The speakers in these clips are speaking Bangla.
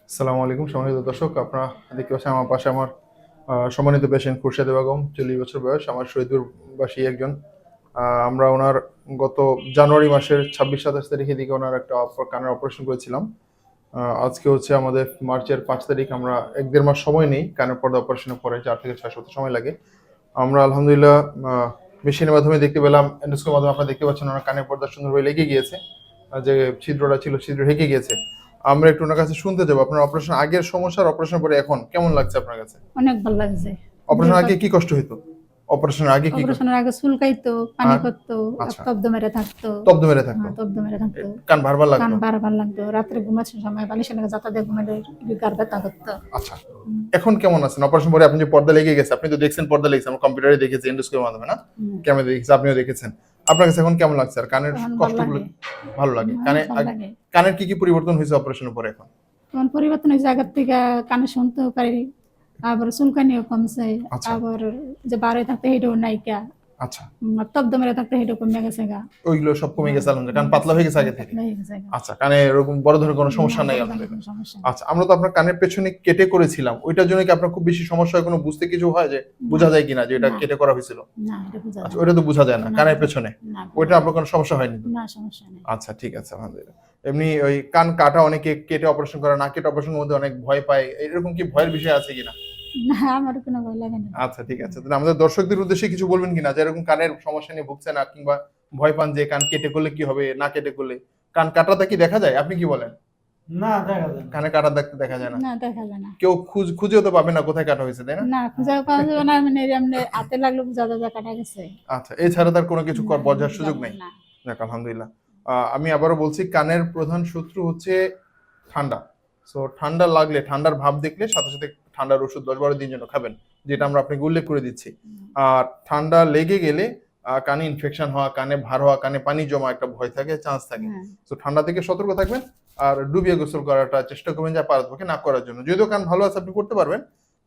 আসসালামু আলাইকুম সম্মানিত দর্শক, আপনারা দেখতে পাচ্ছেন আমার পাশে আমার সম্মানিত পেশেন্ট খুরশেদা বেগম, 40 বছর বয়স, আমার শহীদুরবাসী একজন। আমরা ওনার গত জানুয়ারি মাসের 26-27 তারিখের দিকে ওনার একটা কানের অপারেশন করেছিলাম। আজকে হচ্ছে আমাদের মার্চের 5 তারিখ। আমরা 1-1.5 মাস সময় নেই কানের পর্দা অপারেশনের পরে, 4 থেকে 6 সপ্তাহ সময় লাগে। আমরা আলহামদুলিল্লাহ মেশিনের মাধ্যমে দেখতে পেলাম, এন্ডোস্কোপের মাধ্যমে আপনারা দেখতে পাচ্ছেন ওনার কানের পর্দা সুন্দরভাবে লেগে গিয়েছে। যে ছিদ্রটা ছিল ছিদ্র ঢেকে গিয়েছে। আমরা একটু ওনার কাছে শুনতে যাবো আপনার অপারেশন আগের সমস্যা আর অপারেশন পরে এখন কেমন লাগছে আপনার কাছে? অনেক ভালো লাগছে। অপারেশন আগে কি কষ্ট হইতো? অপারেশনের আগে কি কষ্ট? অপারেশনের আগে চুলকাইতো, পানি করতো, আচ্ছা, তব্দ মেরে থাকতো। তব্দ মেরে থাকতো। তব্দ মেরে থাকতো। কান ভার লাগতো। কান বারবার লাগতো। রাত্রে ঘুমানোর সময় বালিশের নিচে যাতা দিয়ে ঘুমালে গার ব্যথা করতো। আচ্ছা, এখন কেমন আছেন? অপারেশন পরে আপনি যে পর্দা লেগে গেছে, আপনি তো দেখছেন পর্দা লেগেছে, আমরা কম্পিউটারে দেখেছি, এন্ডোস্কোপের মাধ্যমে না, ক্যামেরা দেখেছি, আপনিও দেখেছেন। আপনার কাছে এখন কেমন লাগছে? আর কানের কষ্টগুলো ভালো লাগে? কানের কি কি পরিবর্তন হয়েছে অপারেশনের পরে এখন? তখন পরিবর্তন হয়েছে, আগের থেকে কানে শুনতেও পারি, আবার চুলকানিও কমছে, আবার যে বারে থাকতে হেঁটেও নাইকা। আচ্ছা, তব্দ মেরে থাকতে হেঁটেও কমে গেছে গা। ওইগুলো সব কমে গেছে আলহামদুলিল্লাহ। কান পাতলা হয়ে গেছে আগে থেকে? আচ্ছা, কানে এরকম বড় ধরনের কোনো সমস্যা নাই আলহামদুলিল্লাহ। আচ্ছা, আমরা তো আপনার কানের পেছনে কেটে করেছিলাম, ওইটার জন্য কি আপনার খুব বেশি সমস্যা হয়? কোনো বুঝতে কিছু হয় যে বোঝা যায় কিনা যে এটা কেটে করা হয়েছিল? না, এটা বোঝা যায় না। আচ্ছা, ওইটা তো বোঝা যায় না কানের পেছনে, ওইটা আপনার কোনো সমস্যা হয়নি? না, সমস্যা নেই। আচ্ছা, ঠিক আছে আলহামদুলিল্লাহ। এমনি ওই কান কাটা অনেকে কেটে অপারেশন করে, না কেটে অপারেশনের মধ্যে অনেক ভয় পায়, এরকম কি ভয়ের বিষয় আছে কিনা? না, আমার কোনো ভয় লাগে না। আচ্ছা, ঠিক আছে। তাহলে আমাদের দর্শকদের উদ্দেশ্যে কিছু বলবেন কিনা যে এরকম কানের সমস্যা নিয়ে ভুগছে না, কিংবা ভয় পান যে কান কেটে করলে কি হবে, না কেটে করলে? কান কাটাটা কি দেখা যায়? আপনি কি বলেন? না, দেখা যায় না। কানে কাটা দেখা যায় না? না, দেখা যায় না। কেউ খুঁজেও তো পাবে না কোথায় কাটা হয়েছে, তাই না? না, খুঁজে পাওয়া যাবে না, মানে এমনি হাতে লাগলো বোঝা যাবে কাটা গেছে। আচ্ছা, এছাড়া তার কোনো কিছু বোঝার সুযোগ নেই? না। যাক আলহামদুলিল্লাহ। আমি আবারও বলছি, কানের প্রধান শত্রু হচ্ছে ঠান্ডা। সো ঠান্ডা লাগলে, ঠান্ডার ভাব দেখলে সাথে সাথে ঠান্ডার ওষুধ 10-12 দিন জন্য খাবেন, যেটা আমরা আপনাকে উল্লেখ করে দিচ্ছি। আর ঠান্ডা লেগে গেলে কানে ইনফেকশন হওয়া, কানে ভার হওয়া, কানে পানি জমা একটা ভয় থাকে, চান্স থাকে। তো ঠান্ডা থেকে সতর্ক থাকবেন, আর ডুবিয়ে গোসল করাটা চেষ্টা করবেন যা পারতপক্ষে না করার জন্য। যদিও কান ভালো আছে, আপনি করতে পারবেন,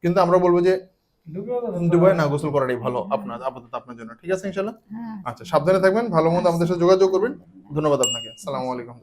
কিন্তু আমরা বলবো যে ডুবায় না গোসল করাটাই ভালো আপনার, আপাতত আপনার জন্য। ঠিক আছে ইনশাআল্লাহ? আচ্ছা, সাবধানে থাকবেন, ভালো মন্দ আমাদের সাথে যোগাযোগ করবেন। ধন্যবাদ আপনাকে। আসসালামু আলাইকুম।